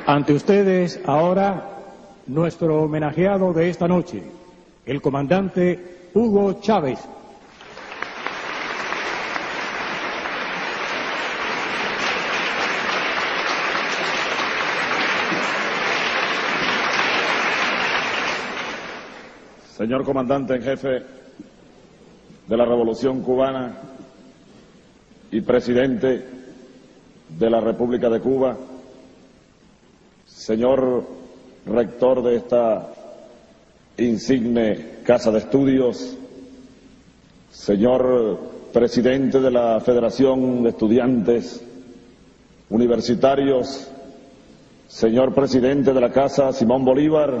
Ante ustedes ahora nuestro homenajeado de esta noche, el comandante Hugo Chávez. Señor comandante en jefe de la Revolución Cubana y presidente de la República de Cuba, señor rector de esta insigne Casa de Estudios, señor presidente de la Federación de Estudiantes Universitarios, señor presidente de la Casa Simón Bolívar,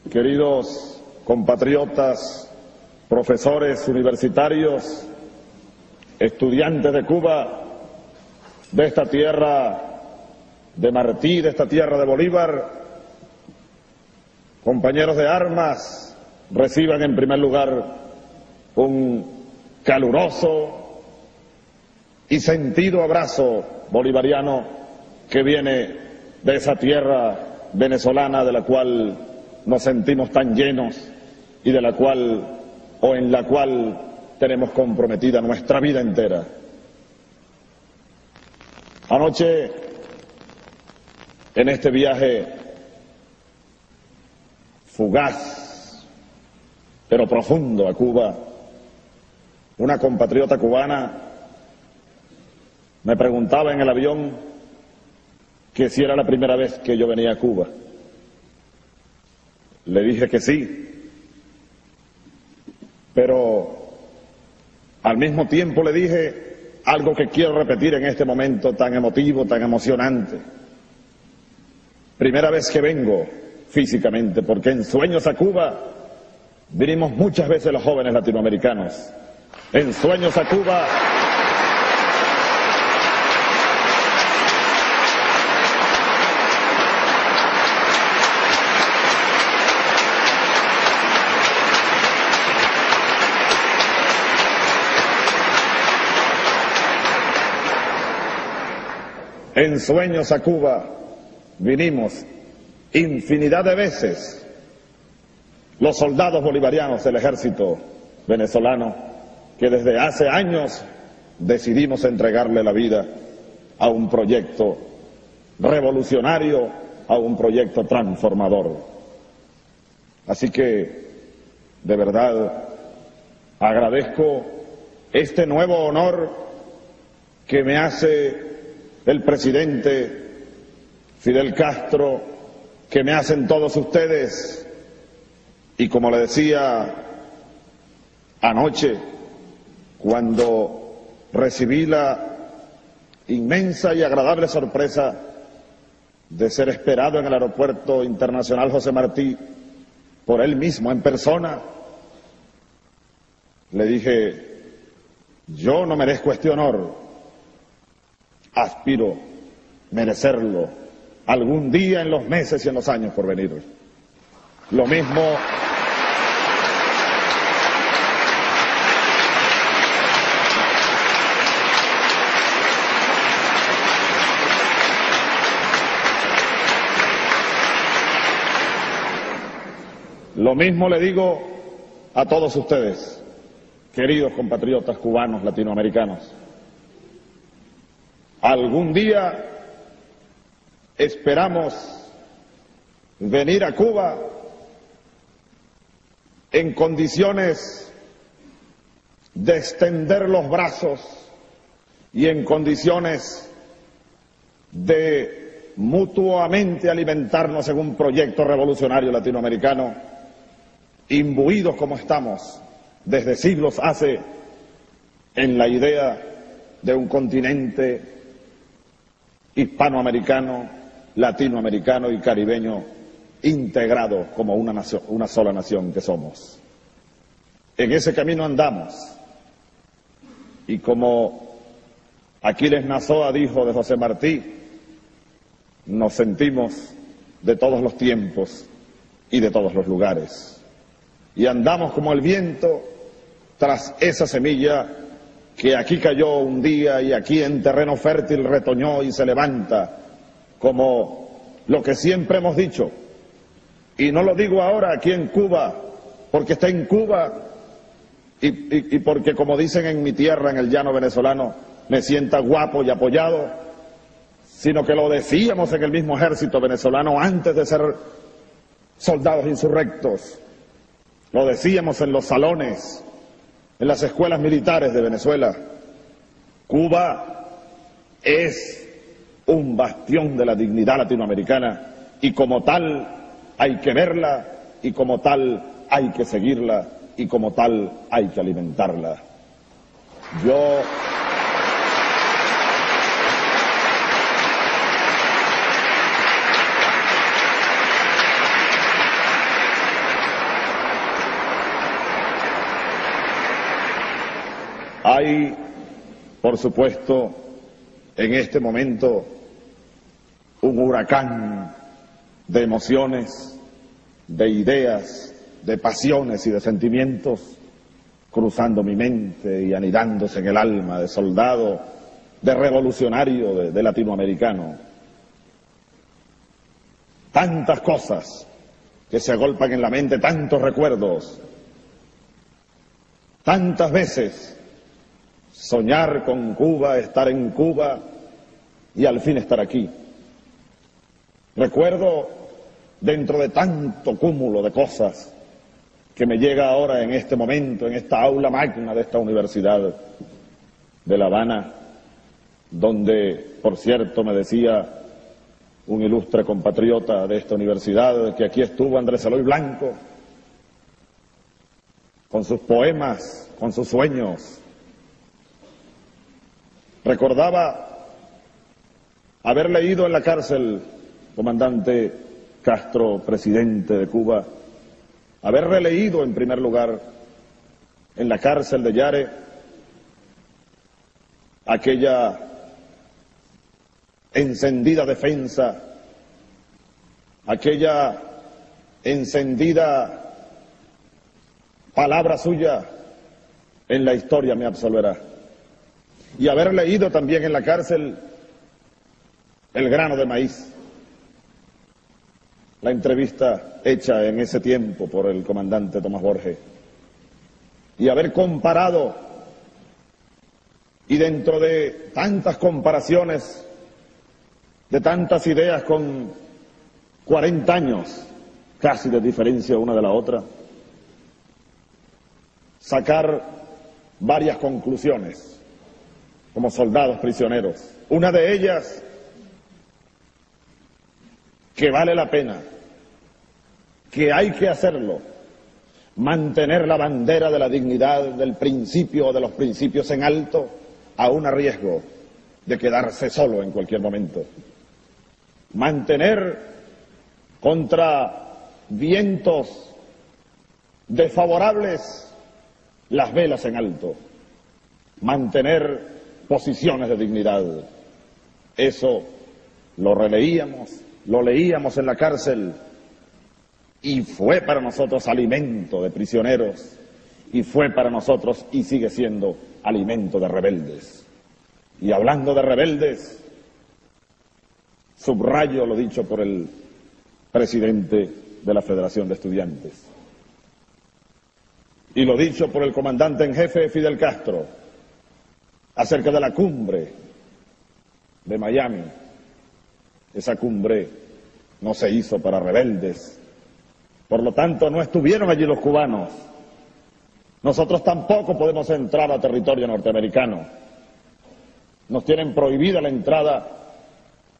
queridos compatriotas, profesores universitarios, estudiantes de Cuba, de esta tierra de Martí, de esta tierra de Bolívar, compañeros de armas, reciban en primer lugar un caluroso y sentido abrazo bolivariano que viene de esa tierra venezolana de la cual nos sentimos tan llenos y de la cual, o en la cual, tenemos comprometida nuestra vida entera. Anoche, en este viaje fugaz, pero profundo a Cuba, una compatriota cubana me preguntaba en el avión que si era la primera vez que yo venía a Cuba. Le dije que sí, pero al mismo tiempo le dije algo que quiero repetir en este momento tan emotivo, tan emocionante. Primera vez que vengo físicamente, porque en Sueños a Cuba vinimos muchas veces los jóvenes latinoamericanos. En Sueños a Cuba En Sueños a Cuba vinimos infinidad de veces los soldados bolivarianos del ejército venezolano que desde hace años decidimos entregarle la vida a un proyecto revolucionario, a un proyecto transformador. Así que, de verdad, agradezco este nuevo honor que me hace el presidente Fidel Castro, que me hacen todos ustedes, y como le decía anoche, cuando recibí la inmensa y agradable sorpresa de ser esperado en el Aeropuerto Internacional José Martí por él mismo en persona, le dije, yo no merezco este honor, aspiro merecerlo algún día en los meses y en los años por venir. Lo mismo le digo a todos ustedes, queridos compatriotas cubanos, latinoamericanos. Algún día esperamos venir a Cuba en condiciones de extender los brazos y en condiciones de mutuamente alimentarnos en un proyecto revolucionario latinoamericano, imbuidos como estamos desde siglos hace en la idea de un continente hispanoamericano, latinoamericano y caribeño integrado como una sola nación que somos. En ese camino andamos, y como Aquiles Nazoa dijo de José Martí, nos sentimos de todos los tiempos y de todos los lugares, y andamos como el viento tras esa semilla que aquí cayó un día y aquí en terreno fértil retoñó y se levanta como lo que siempre hemos dicho, y no lo digo ahora aquí en Cuba, porque está en Cuba y porque, como dicen en mi tierra, en el llano venezolano, me sienta guapo y apoyado, sino que lo decíamos en el mismo ejército venezolano antes de ser soldados insurrectos, lo decíamos en los salones, en las escuelas militares de Venezuela. Cuba es un bastión de la dignidad latinoamericana y como tal hay que verla y como tal hay que seguirla y como tal hay que alimentarla. Hay, por supuesto, en este momento un huracán de emociones, de ideas, de pasiones y de sentimientos cruzando mi mente y anidándose en el alma de soldado, de revolucionario, de latinoamericano. Tantas cosas que se agolpan en la mente, tantos recuerdos, tantas veces soñar con Cuba, estar en Cuba y al fin estar aquí. Recuerdo, dentro de tanto cúmulo de cosas que me llega ahora en este momento, en esta aula magna de esta Universidad de La Habana, donde, por cierto, me decía un ilustre compatriota de esta universidad que aquí estuvo Andrés Eloy Blanco, con sus poemas, con sus sueños. Recordaba haber leído en la cárcel, comandante Castro, presidente de Cuba, haber releído en primer lugar en la cárcel de Yare aquella encendida defensa, aquella encendida palabra suya: en la historia me absolverá. Y haber leído también en la cárcel El grano de maíz, la entrevista hecha en ese tiempo por el comandante Tomás Borges, y haber comparado, y dentro de tantas comparaciones, de tantas ideas, con 40 años casi de diferencia una de la otra, sacar varias conclusiones como soldados prisioneros. Una de ellas, que vale la pena, que hay que hacerlo, mantener la bandera de la dignidad, del principio o de los principios en alto, aún a riesgo de quedarse solo en cualquier momento. Mantener contra vientos desfavorables las velas en alto. Mantener posiciones de dignidad. Eso lo releíamos, lo leíamos en la cárcel y fue para nosotros alimento de prisioneros y fue para nosotros y sigue siendo alimento de rebeldes. Y hablando de rebeldes, subrayo lo dicho por el presidente de la Federación de Estudiantes y lo dicho por el comandante en jefe Fidel Castro acerca de la cumbre de Miami. Esa cumbre no se hizo para rebeldes, por lo tanto no estuvieron allí los cubanos. Nosotros tampoco podemos entrar a territorio norteamericano. Nos tienen prohibida la entrada,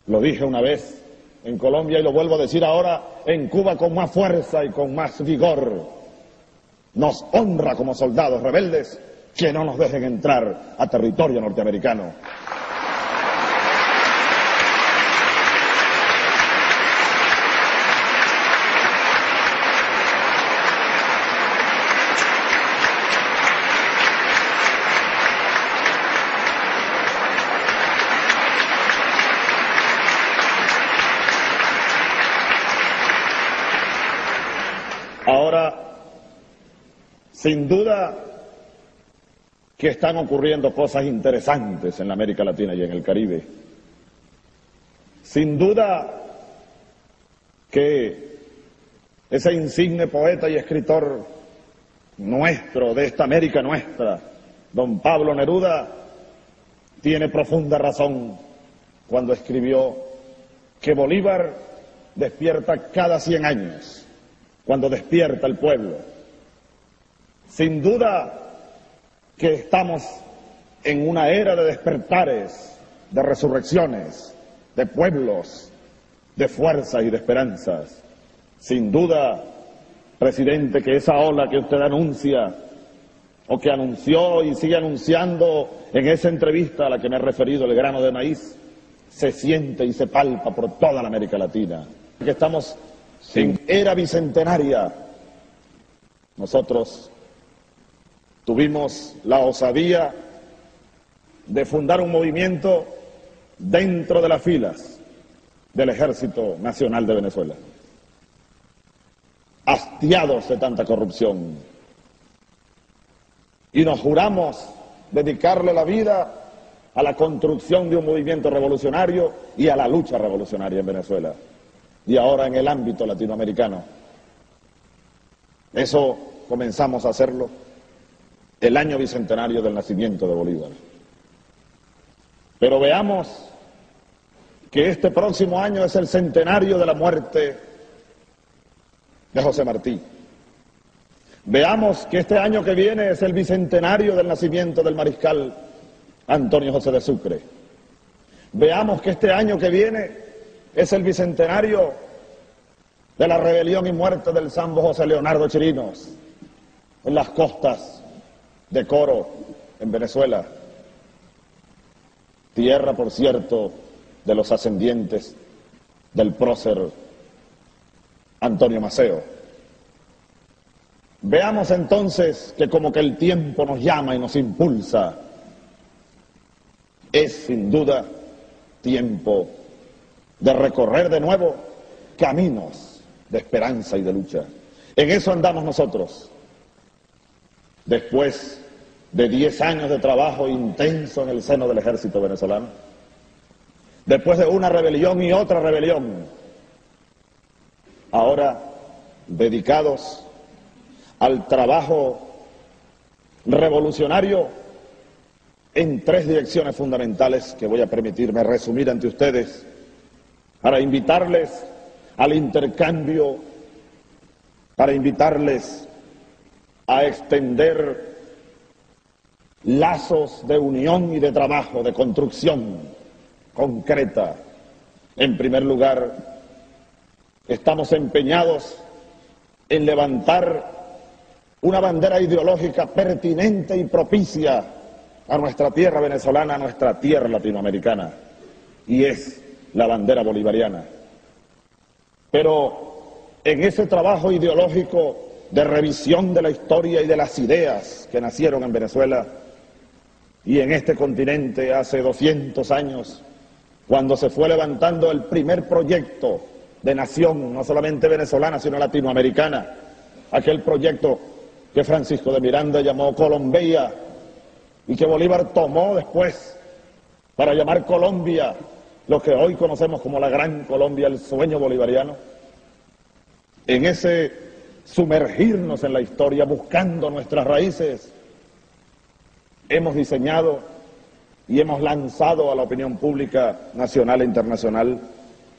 lo dije una vez en Colombia y lo vuelvo a decir ahora en Cuba con más fuerza y con más vigor. Nos honra como soldados rebeldes que no nos dejen entrar a territorio norteamericano. Ahora, sin duda que están ocurriendo cosas interesantes en la América Latina y en el Caribe. Sin duda que ese insigne poeta y escritor nuestro, de esta América nuestra, don Pablo Neruda, tiene profunda razón cuando escribió que Bolívar despierta cada 100 años, cuando despierta el pueblo. Sin duda que estamos en una era de despertares, de resurrecciones, de pueblos, de fuerzas y de esperanzas. Sin duda, presidente, que esa ola que usted anuncia, o que anunció y sigue anunciando en esa entrevista a la que me he referido, el grano de maíz, se siente y se palpa por toda la América Latina. Que estamos en era bicentenaria. Nosotros tuvimos la osadía de fundar un movimiento dentro de las filas del Ejército Nacional de Venezuela, hastiados de tanta corrupción, y nos juramos dedicarle la vida a la construcción de un movimiento revolucionario y a la lucha revolucionaria en Venezuela, y ahora en el ámbito latinoamericano. Eso comenzamos a hacerlo el año bicentenario del nacimiento de Bolívar. Pero veamos que este próximo año es el centenario de la muerte de José Martí. Veamos que este año que viene es el bicentenario del nacimiento del mariscal Antonio José de Sucre. Veamos que este año que viene es el bicentenario de la rebelión y muerte del sambo José Leonardo Chirinos en las costas de Coro, en Venezuela. Tierra, por cierto, de los ascendientes del prócer Antonio Maceo. Veamos entonces que como que el tiempo nos llama y nos impulsa. Es sin duda tiempo de recorrer de nuevo caminos de esperanza y de lucha. En eso andamos nosotros. Después de 10 años de trabajo intenso en el seno del ejército venezolano, después de una rebelión y otra rebelión, ahora dedicados al trabajo revolucionario en 3 direcciones fundamentales que voy a permitirme resumir ante ustedes para invitarles al intercambio, para invitarles a extender lazos de unión y de trabajo, de construcción concreta. En primer lugar, estamos empeñados en levantar una bandera ideológica pertinente y propicia a nuestra tierra venezolana, a nuestra tierra latinoamericana, y es la bandera bolivariana. Pero en ese trabajo ideológico de revisión de la historia y de las ideas que nacieron en Venezuela y en este continente hace 200 años, cuando se fue levantando el primer proyecto de nación, no solamente venezolana, sino latinoamericana, aquel proyecto que Francisco de Miranda llamó Colombia y que Bolívar tomó después para llamar Colombia, lo que hoy conocemos como la Gran Colombia, el sueño bolivariano. En ese sumergirnos en la historia, buscando nuestras raíces, hemos diseñado y hemos lanzado a la opinión pública nacional e internacional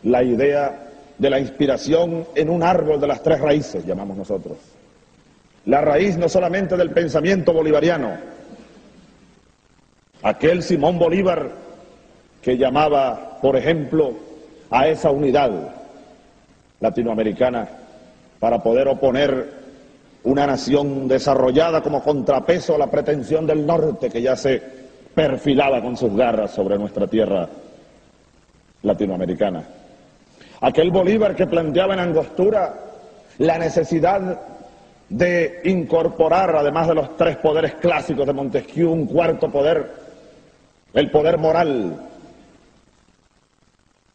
la idea de la inspiración en un árbol de las 3 raíces, llamamos nosotros. La raíz no solamente del pensamiento bolivariano, aquel Simón Bolívar que llamaba, por ejemplo, a esa unidad latinoamericana para poder oponer una nación desarrollada como contrapeso a la pretensión del norte que ya se perfilaba con sus garras sobre nuestra tierra latinoamericana. Aquel Bolívar que planteaba en Angostura la necesidad de incorporar, además de los 3 poderes clásicos de Montesquieu, un 4º poder, el poder moral.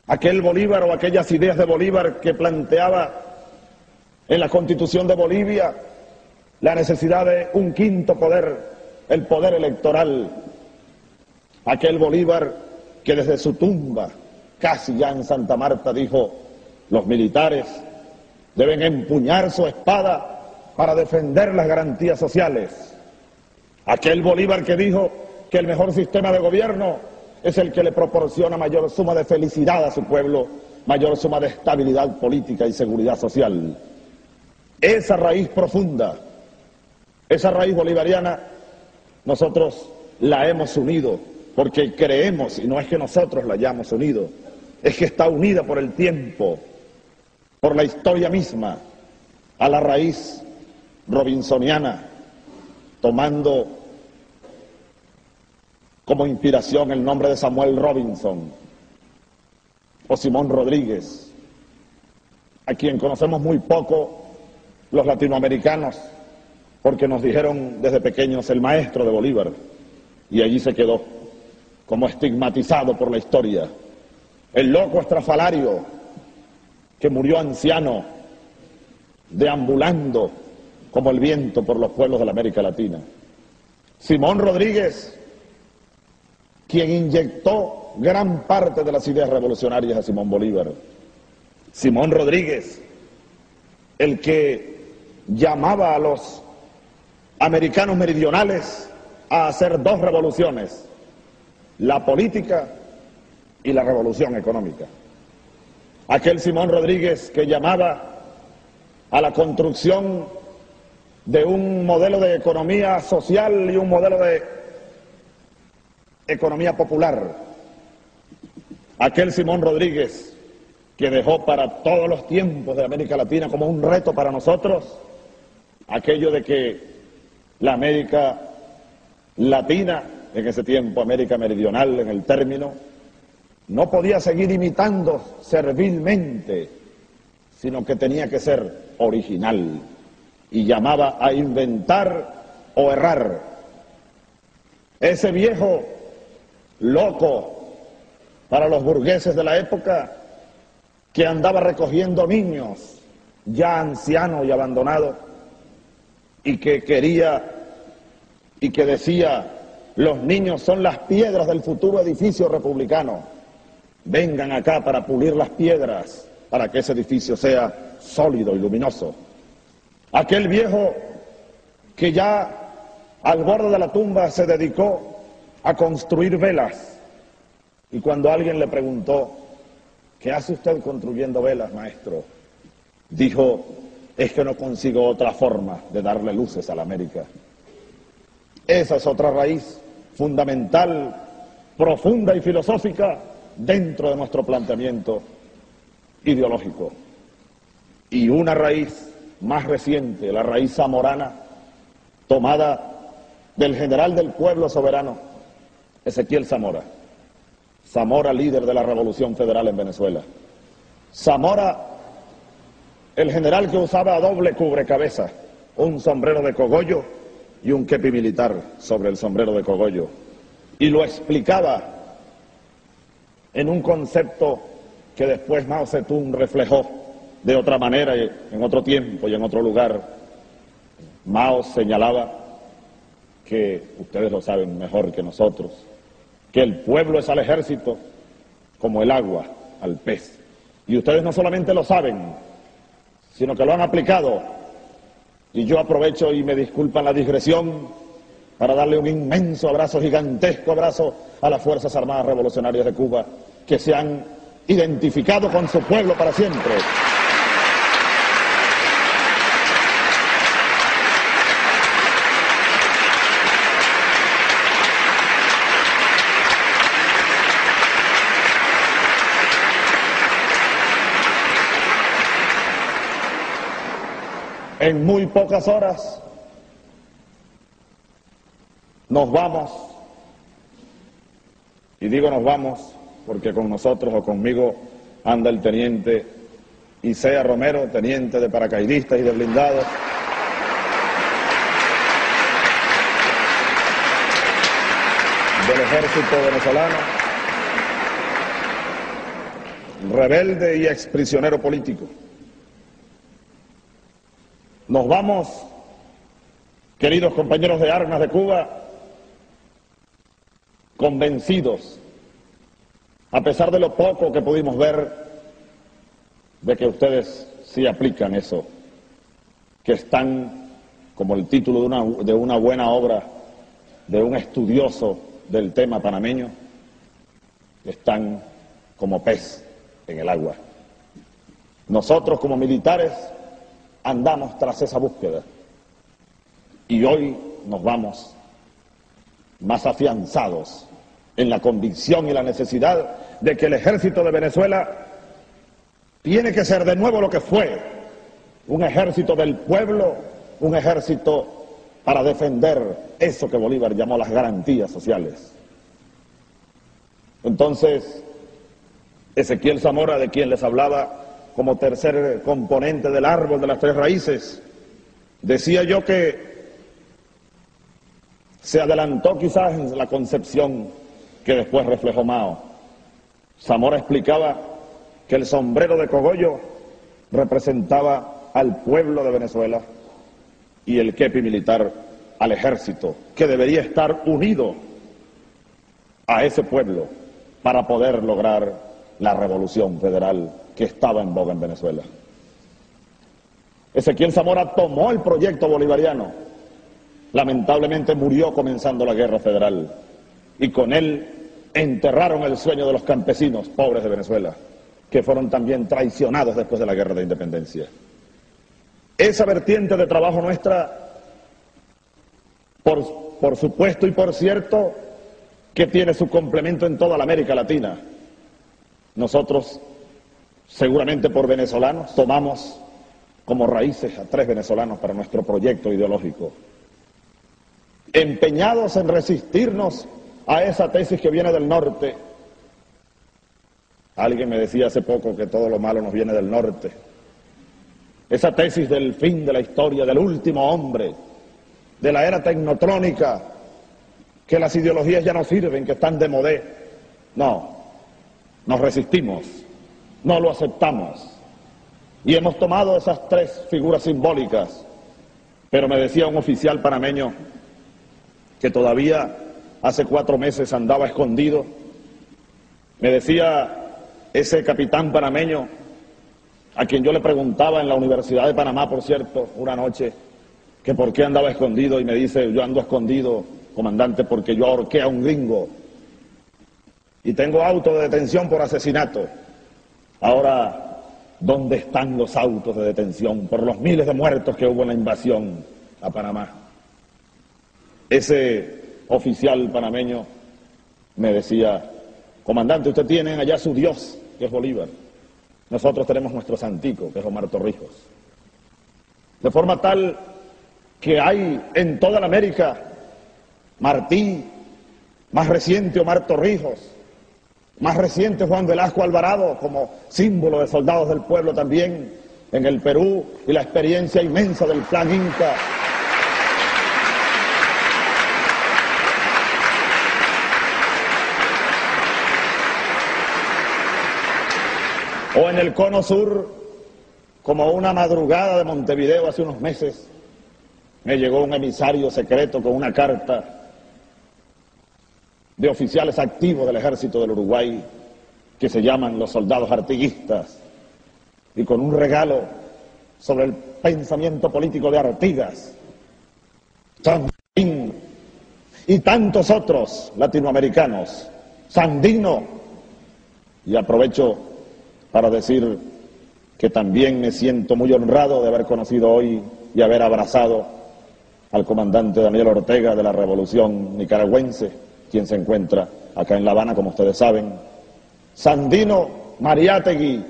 Aquel Bolívar o aquellas ideas de Bolívar que planteaba en la Constitución de Bolivia la necesidad de un 5º poder, el poder electoral. Aquel Bolívar que desde su tumba casi ya en Santa Marta, dijo: los militares deben empuñar su espada para defender las garantías sociales. Aquel Bolívar que dijo que el mejor sistema de gobierno es el que le proporciona mayor suma de felicidad a su pueblo, mayor suma de estabilidad política y seguridad social. Esa raíz profunda, esa raíz bolivariana, nosotros la hemos unido porque creemos, y no es que nosotros la hayamos unido, es que está unida por el tiempo, por la historia misma, a la raíz robinsoniana, tomando como inspiración el nombre de Samuel Robinson o Simón Rodríguez, a quien conocemos muy poco los latinoamericanos, porque nos dijeron desde pequeños el maestro de Bolívar, y allí se quedó como estigmatizado por la historia. El loco estrafalario que murió anciano, deambulando como el viento por los pueblos de la América Latina. Simón Rodríguez, quien inyectó gran parte de las ideas revolucionarias a Simón Bolívar. Simón Rodríguez, el que llamaba a los americanos meridionales a hacer dos revoluciones: la política y la revolución económica. Aquel Simón Rodríguez que llamaba a la construcción de un modelo de economía social y un modelo de economía popular. Aquel Simón Rodríguez que dejó para todos los tiempos de América Latina como un reto para nosotros aquello de que la América Latina, en ese tiempo América Meridional en el término, no podía seguir imitando servilmente, sino que tenía que ser original, y llamaba a inventar o errar. Ese viejo loco para los burgueses de la época, que andaba recogiendo niños ya ancianos y abandonados, y que quería y que decía: los niños son las piedras del futuro edificio republicano, vengan acá para pulir las piedras para que ese edificio sea sólido y luminoso. Aquel viejo que ya al borde de la tumba se dedicó a construir velas, y cuando alguien le preguntó: ¿qué hace usted construyendo velas, maestro?, dijo: es que no consigo otra forma de darle luces a la América. Esa es otra raíz fundamental, profunda y filosófica dentro de nuestro planteamiento ideológico. Y una raíz más reciente, la raíz zamorana, tomada del general del pueblo soberano, Ezequiel Zamora. Zamora, líder de la Revolución Federal en Venezuela. Zamora, el general que usaba doble cubrecabeza, un sombrero de cogollo y un kepi militar sobre el sombrero de cogollo, y lo explicaba en un concepto que después Mao Zedong reflejó de otra manera, en otro tiempo y en otro lugar. Mao señalaba que, ustedes lo saben mejor que nosotros, que el pueblo es al ejército como el agua al pez. Y ustedes no solamente lo saben, sino que lo han aplicado. Y yo aprovecho, y me disculpan la digresión, para darle un inmenso abrazo, gigantesco abrazo a las Fuerzas Armadas Revolucionarias de Cuba, que se han identificado con su pueblo para siempre. En muy pocas horas nos vamos, y digo nos vamos porque con nosotros o conmigo anda el teniente Isea Romero, teniente de paracaidistas y de blindados, del ejército venezolano, rebelde y exprisionero político. Nos vamos, queridos compañeros de armas de Cuba, convencidos, a pesar de lo poco que pudimos ver, de que ustedes sí aplican eso, que están, como el título de una buena obra, de un estudioso del tema panameño, están como pez en el agua. Nosotros como militares andamos tras esa búsqueda y hoy nos vamos más afianzados en la convicción y la necesidad de que el ejército de Venezuela tiene que ser de nuevo lo que fue, un ejército del pueblo, un ejército para defender eso que Bolívar llamó las garantías sociales. Entonces, Ezequiel Zamora, de quien les hablaba como tercer componente del árbol de las tres raíces, decía yo que se adelantó quizás en la concepción que después reflejó Mao. Zamora explicaba que el sombrero de cogollo representaba al pueblo de Venezuela y el kepi militar al ejército, que debería estar unido a ese pueblo para poder lograr la revolución federal que estaba en boga en Venezuela. Ezequiel Zamora tomó el proyecto bolivariano, lamentablemente murió comenzando la guerra federal y con él enterraron el sueño de los campesinos pobres de Venezuela, que fueron también traicionados después de la guerra de independencia. Esa vertiente de trabajo nuestra, por supuesto y por cierto, que tiene su complemento en toda la América Latina. Nosotros, seguramente por venezolanos, tomamos como raíces a tres venezolanos para nuestro proyecto ideológico, empeñados en resistirnos a esa tesis que viene del norte. Alguien me decía hace poco que todo lo malo nos viene del norte. Esa tesis del fin de la historia, del último hombre, de la era tecnotrónica, que las ideologías ya no sirven, que están de modé. No, nos resistimos, no lo aceptamos. Y hemos tomado esas tres figuras simbólicas. Pero me decía un oficial panameño que todavía hace 4 meses andaba escondido. Me decía ese capitán panameño, a quien yo le preguntaba en la Universidad de Panamá, por cierto, una noche, que por qué andaba escondido, y me dice: yo ando escondido, comandante, porque yo ahorqué a un gringo y tengo auto de detención por asesinato. Ahora, ¿dónde están los autos de detención por los miles de muertos que hubo en la invasión a Panamá? Ese oficial panameño me decía: comandante, usted tiene allá su Dios, que es Bolívar. Nosotros tenemos nuestro santico, que es Omar Torrijos. De forma tal que hay en toda la América Martí, más reciente Omar Torrijos, más reciente Juan Velasco Alvarado, como símbolo de soldados del pueblo también en el Perú, y la experiencia inmensa del Plan Inca. O en el Cono Sur, como una madrugada de Montevideo hace unos meses, me llegó un emisario secreto con una carta de oficiales activos del ejército del Uruguay, que se llaman los soldados artiguistas, y con un regalo sobre el pensamiento político de Artigas, Sandín y tantos otros latinoamericanos, Sandino. Y aprovecho para decir que también me siento muy honrado de haber conocido hoy y haber abrazado al comandante Daniel Ortega de la Revolución Nicaragüense, quien se encuentra acá en La Habana, como ustedes saben. Sandino, Mariátegui,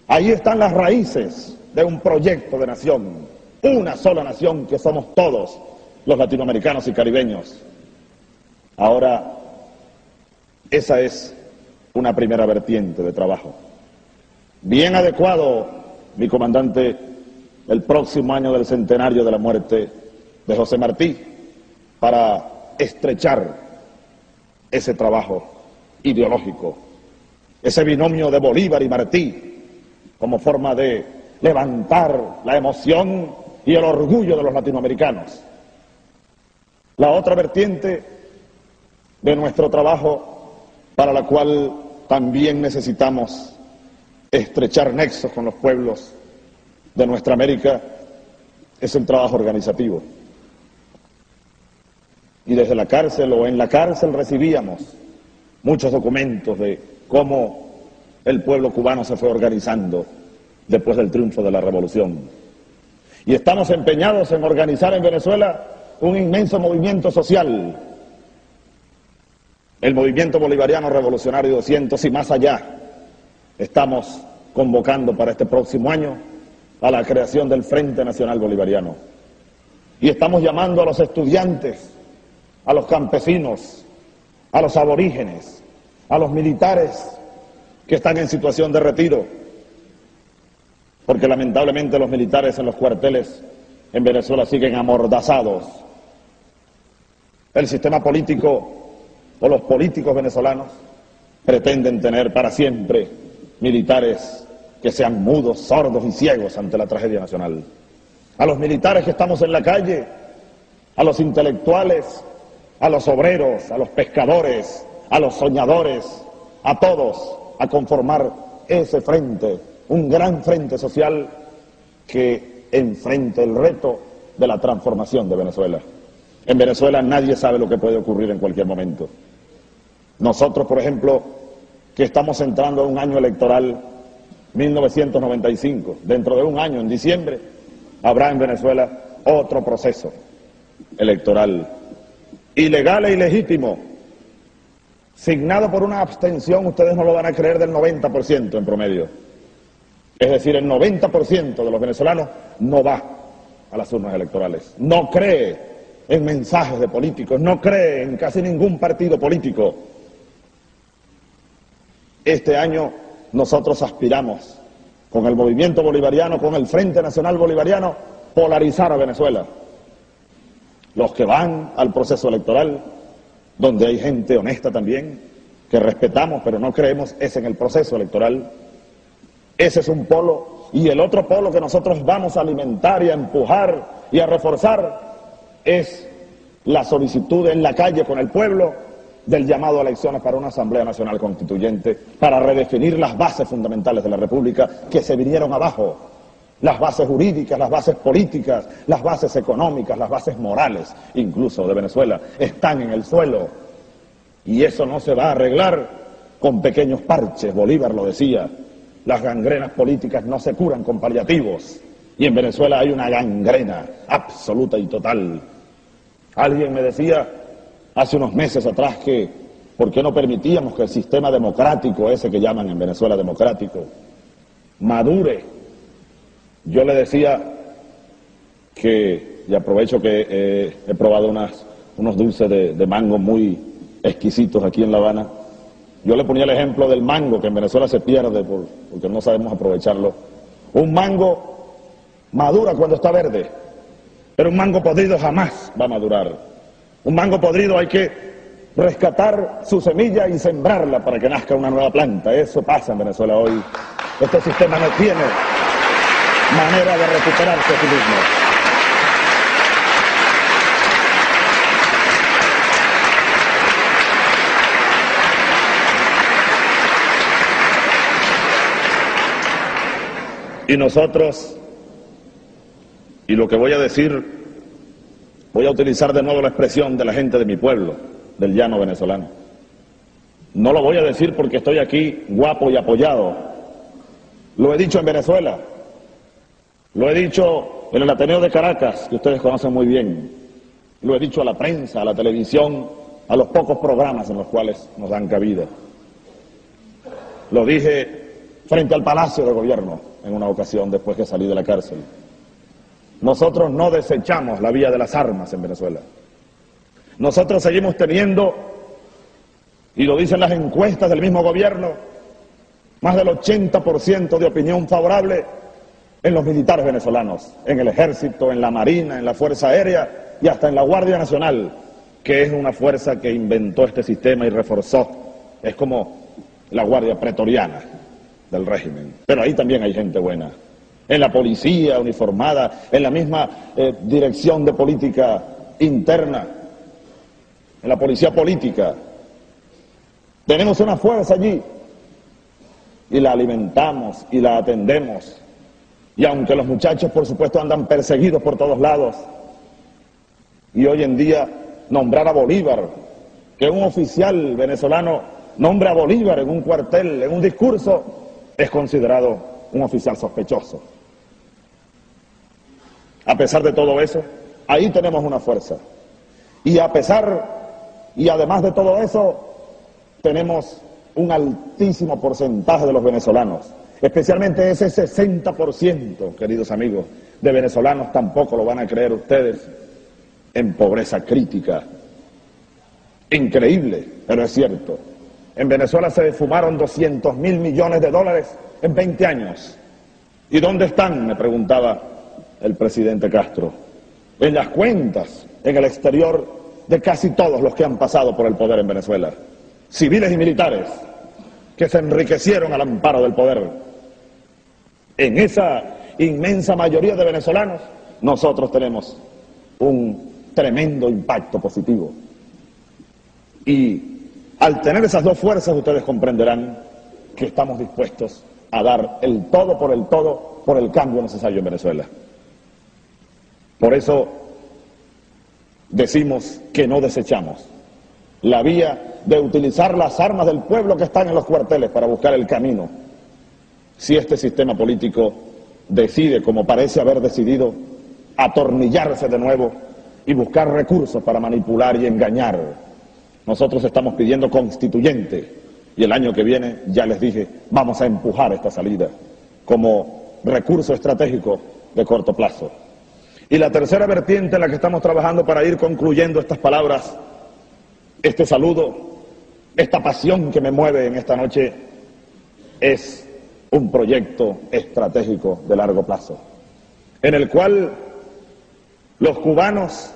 ahí están las raíces de un proyecto de nación, una sola nación que somos todos los latinoamericanos y caribeños. Ahora, esa es una primera vertiente de trabajo. Bien adecuado, mi comandante, el próximo año del centenario de la muerte de José Martí, para estrechar ese trabajo ideológico, ese binomio de Bolívar y Martí, como forma de levantar la emoción y el orgullo de los latinoamericanos. La otra vertiente de nuestro trabajo, para la cual también necesitamos estrechar nexos con los pueblos de nuestra América, es el trabajo organizativo. Y desde la cárcel o en la cárcel recibíamos muchos documentos de cómo el pueblo cubano se fue organizando después del triunfo de la revolución. Y estamos empeñados en organizar en Venezuela un inmenso movimiento social, el movimiento bolivariano revolucionario 200 y más allá. Estamos convocando para este próximo año a la creación del Frente Nacional Bolivariano. Y estamos llamando a los estudiantes, a los campesinos, a los aborígenes, a los militares que están en situación de retiro, porque lamentablemente los militares en los cuarteles en Venezuela siguen amordazados. El sistema político o los políticos venezolanos pretenden tener para siempre militares que sean mudos, sordos y ciegos ante la tragedia nacional. A los militares que estamos en la calle, a los intelectuales, a los obreros, a los pescadores, a los soñadores, a todos, a conformar ese frente, un gran frente social que enfrente el reto de la transformación de Venezuela. En Venezuela nadie sabe lo que puede ocurrir en cualquier momento. Nosotros, por ejemplo, que estamos entrando en un año electoral, 1995, dentro de un año, en diciembre, habrá en Venezuela otro proceso electoral, ilegal e ilegítimo, signado por una abstención, ustedes no lo van a creer, del 90% en promedio. Es decir, el 90% de los venezolanos no va a las urnas electorales, no cree en mensajes de políticos, no cree en casi ningún partido político. Este año nosotros aspiramos, con el movimiento bolivariano, con el Frente Nacional Bolivariano, polarizar a Venezuela. Los que van al proceso electoral, donde hay gente honesta también, que respetamos pero no creemos, es en el proceso electoral. Ese es un polo, y el otro polo que nosotros vamos a alimentar y a empujar y a reforzar es la solicitud en la calle con el pueblo del llamado a elecciones para una Asamblea Nacional Constituyente, para redefinir las bases fundamentales de la República que se vinieron abajo, las bases jurídicas, las bases políticas, las bases económicas, las bases morales, incluso de Venezuela, están en el suelo, y eso no se va a arreglar con pequeños parches. Bolívar lo decía, las gangrenas políticas no se curan con paliativos, y en Venezuela hay una gangrena absoluta y total. Alguien me decía hace unos meses atrás que ¿por qué no permitíamos que el sistema democrático, ese que llaman en Venezuela democrático, madure? Yo le decía que, y aprovecho que he probado unos dulces de mango muy exquisitos aquí en La Habana, yo le ponía el ejemplo del mango, que en Venezuela se pierde porque no sabemos aprovecharlo. Un mango madura cuando está verde, pero un mango podrido jamás va a madurar. Un mango podrido hay que rescatar su semilla y sembrarla para que nazca una nueva planta. Eso pasa en Venezuela hoy. Este sistema no tiene manera de recuperarse a sí mismo. Y nosotros, y lo que voy a decir, voy a utilizar de nuevo la expresión de la gente de mi pueblo, del llano venezolano. No lo voy a decir porque estoy aquí guapo y apoyado. Lo he dicho en Venezuela, lo he dicho en el Ateneo de Caracas, que ustedes conocen muy bien. Lo he dicho a la prensa, a la televisión, a los pocos programas en los cuales nos dan cabida. Lo dije frente al Palacio de Gobierno en una ocasión después que salí de la cárcel. Nosotros no desechamos la vía de las armas en Venezuela. Nosotros seguimos teniendo, y lo dicen las encuestas del mismo gobierno, más del 80% de opinión favorable en los militares venezolanos, en el ejército, en la marina, en la fuerza aérea y hasta en la Guardia Nacional, que es una fuerza que inventó este sistema y reforzó. Es como la Guardia Pretoriana del régimen, pero ahí también hay gente buena. En la policía uniformada, en la misma dirección de política interna, en la policía política. Tenemos una fuerza allí y la alimentamos y la atendemos. Y aunque los muchachos, por supuesto, andan perseguidos por todos lados, y hoy en día nombrar a Bolívar, que un oficial venezolano nombre a Bolívar en un cuartel, en un discurso, es considerado un oficial sospechoso. A pesar de todo eso, ahí tenemos una fuerza. Y además de todo eso, tenemos un altísimo porcentaje de los venezolanos, especialmente ese 60%, queridos amigos, de venezolanos, tampoco lo van a creer ustedes, en pobreza crítica. Increíble, pero es cierto. En Venezuela se fumaron 200.000 millones de dólares en 20 años. ¿Y dónde están?, me preguntaba el presidente Castro. En las cuentas, en el exterior, de casi todos los que han pasado por el poder en Venezuela. Civiles y militares, que se enriquecieron al amparo del poder. En esa inmensa mayoría de venezolanos, nosotros tenemos un tremendo impacto positivo. Y al tener esas dos fuerzas, ustedes comprenderán que estamos dispuestos a dar el todo por el cambio necesario en Venezuela. Por eso decimos que no desechamos la vía de utilizar las armas del pueblo que están en los cuarteles para buscar el camino. Si este sistema político decide, como parece haber decidido, atornillarse de nuevo y buscar recursos para manipular y engañar, nosotros estamos pidiendo constituyente, y el año que viene, ya les dije, vamos a empujar esta salida como recurso estratégico de corto plazo. Y la tercera vertiente en la que estamos trabajando para ir concluyendo estas palabras, este saludo, esta pasión que me mueve en esta noche, es un proyecto estratégico de largo plazo, en el cual los cubanos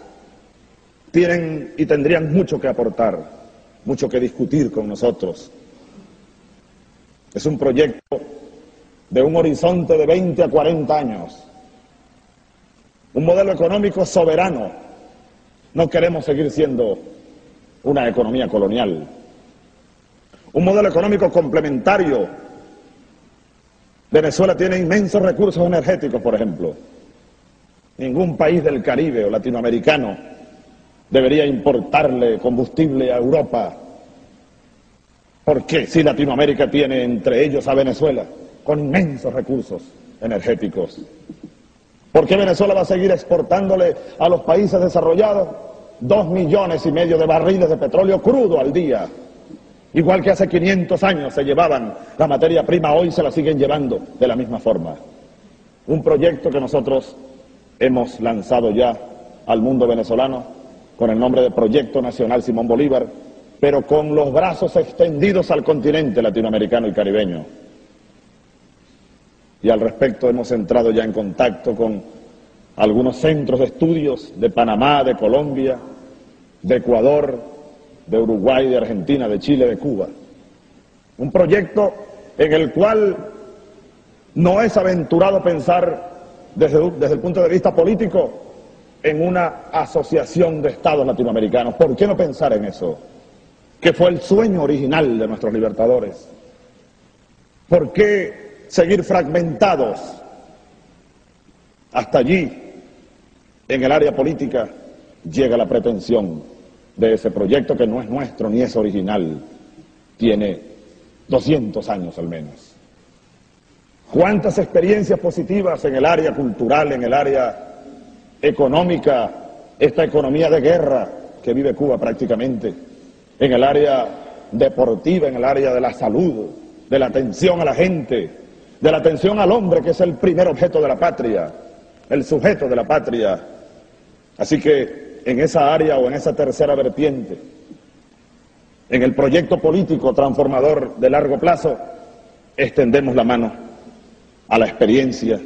tienen y tendrían mucho que aportar, mucho que discutir con nosotros. Es un proyecto de un horizonte de 20 a 40 años, un modelo económico soberano. No queremos seguir siendo una economía colonial. Un modelo económico complementario. Venezuela tiene inmensos recursos energéticos, por ejemplo. Ningún país del Caribe o latinoamericano debería importarle combustible a Europa. ¿Por qué? Si Latinoamérica tiene entre ellos a Venezuela, con inmensos recursos energéticos. ¿Por qué Venezuela va a seguir exportándole a los países desarrollados 2,5 millones de barriles de petróleo crudo al día? Igual que hace 500 años se llevaban la materia prima, hoy se la siguen llevando de la misma forma. Un proyecto que nosotros hemos lanzado ya al mundo venezolano con el nombre de Proyecto Nacional Simón Bolívar, pero con los brazos extendidos al continente latinoamericano y caribeño. Y al respecto hemos entrado ya en contacto con algunos centros de estudios de Panamá, de Colombia, de Ecuador, de Uruguay, de Argentina, de Chile, de Cuba. Un proyecto en el cual no es aventurado pensar desde el punto de vista político en una asociación de estados latinoamericanos. ¿Por qué no pensar en eso? Que fue el sueño original de nuestros libertadores. ¿Por qué seguir fragmentados? Hasta allí, en el área política, llega la pretensión de ese proyecto que no es nuestro ni es original. Tiene 200 años al menos. ¿Cuántas experiencias positivas en el área cultural, en el área económica, esta economía de guerra que vive Cuba prácticamente, en el área deportiva, en el área de la salud, de la atención a la gente, de la atención al hombre, que es el primer objeto de la patria, el sujeto de la patria? Así que en esa área o en esa tercera vertiente, en el proyecto político transformador de largo plazo, extendemos la mano a la experiencia,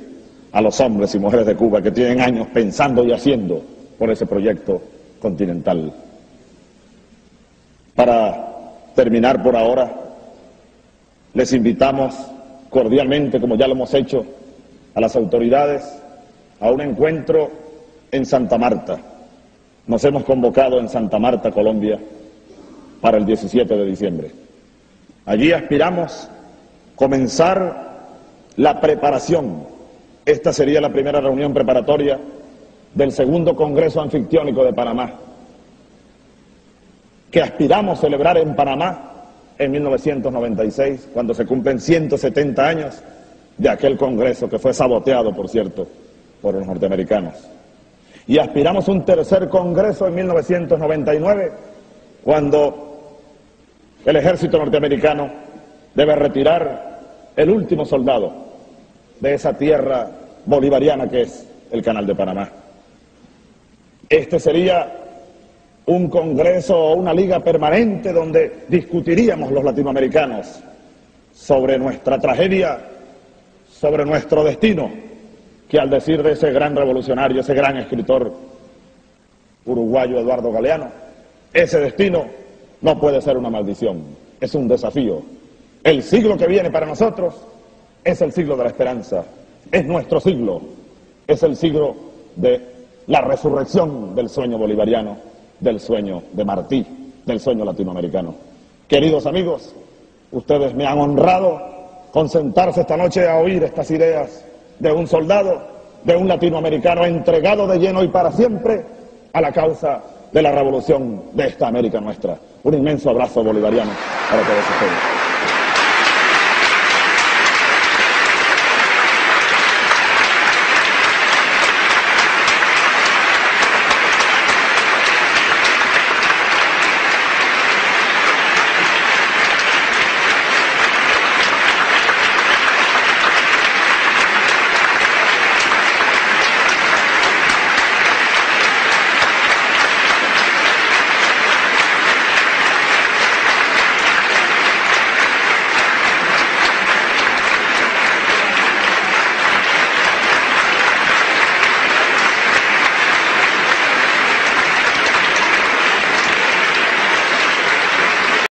a los hombres y mujeres de Cuba que tienen años pensando y haciendo por ese proyecto continental. Para terminar por ahora, les invitamos cordialmente, como ya lo hemos hecho, a las autoridades a un encuentro en Santa Marta. Nos hemos convocado en Santa Marta, Colombia, para el 17 de diciembre. Allí aspiramos comenzar la preparación. Esta sería la primera reunión preparatoria del segundo Congreso Anfictiónico de Panamá, que aspiramos celebrar en Panamá en 1996, cuando se cumplen 170 años de aquel Congreso que fue saboteado, por cierto, por los norteamericanos. Y aspiramos un tercer Congreso en 1999, cuando el ejército norteamericano debe retirar el último soldado de esa tierra bolivariana que es el Canal de Panamá. Este sería un congreso o una liga permanente donde discutiríamos los latinoamericanos sobre nuestra tragedia, sobre nuestro destino, que al decir de ese gran revolucionario, ese gran escritor uruguayo Eduardo Galeano, ese destino no puede ser una maldición, es un desafío. El siglo que viene para nosotros es el siglo de la esperanza, es nuestro siglo, es el siglo de la resurrección del sueño bolivariano, del sueño de Martí, del sueño latinoamericano. Queridos amigos, ustedes me han honrado con sentarse esta noche a oír estas ideas de un soldado, de un latinoamericano entregado de lleno y para siempre a la causa de la revolución de esta América nuestra. Un inmenso abrazo bolivariano para todos ustedes.